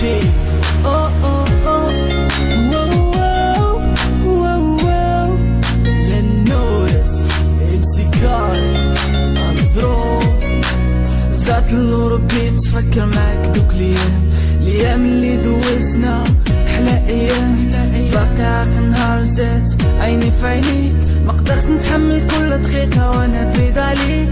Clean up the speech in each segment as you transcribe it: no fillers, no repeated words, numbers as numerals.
تي للنورس امسكار أمزرو زات وربي تفكر معاك دوك الأيام اللي دوزنا احلى ايام باقي نهار زات عيني في عينيك ما قدرت نتحمل كل دقيقة وانا بعيد عليك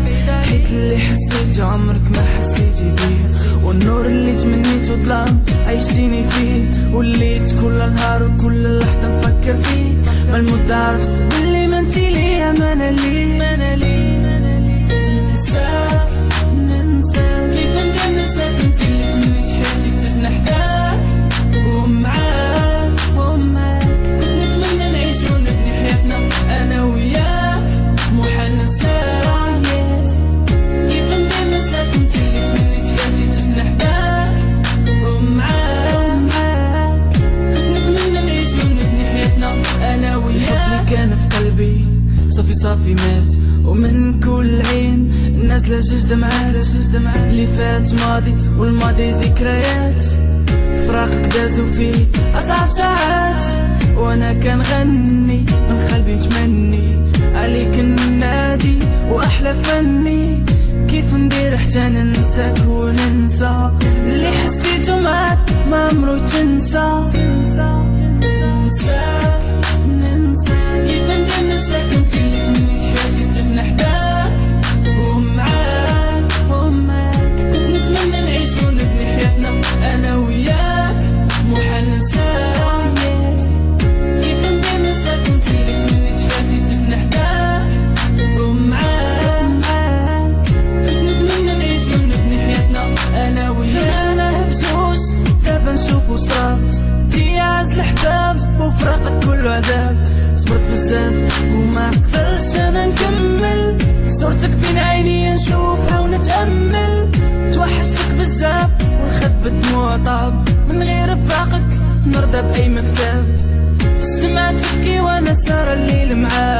حيت اللي حسيتي عمرك ما حسيتي بيه والنور اللي تمنيته ظلام عايشتيني فيه وليت كل نهار وكل لحظة نفكر فيه ما المدة عرفت باللي ما انتي ليا ما انا ليه ننساك كيف ندير ننساك انتي اللي تمنيت حياتي تتنحداك ومعاك كنت نتمنى نعيش ونبني حياتنا انا وياك محال ننساك كيف ندير ننساك انتي اللي تمنيت حياتي تتنحداك ومعاك كنت نتمنى نعيش ونبني حياتنا انا وياك الحب كان في قلبي صافي مات ومن كل عين نازله جوج دمعات اللي فات ماضي والماضي ذكريات فراقك دازو فيه أصعب ساعات وانا كنغني من قلبي نتمني عليك النادي واحلى فني كيف ندير حتى ننساك وننسى اللي حسيته معاك ما عمرو تنسى ننساك كيف ندير ننساك انتي اللي تمنيت حياتي تتنحداك ومعاك كنت نتمنى نعيش ونبني حياتنا انا وياك محال ننساك كيف ندير ننساك انتي اللي تمنيت حياتي تتنحداك ومعاك كنت نتمنى نعيش ونبني حياتنا انا وياك انا بجوج دابا نشوفو صعب امتياز الحباب وفراقك كله عذاب صبرت بزاف وما قدرش انا نكمل صورتك بين عيني نشوفها ونتأمل توحشتك بزاف والخد بالدموع طاب من غير فراقك نرضى بأي مكتب السمعة تبكي وانا سارة الليل معاك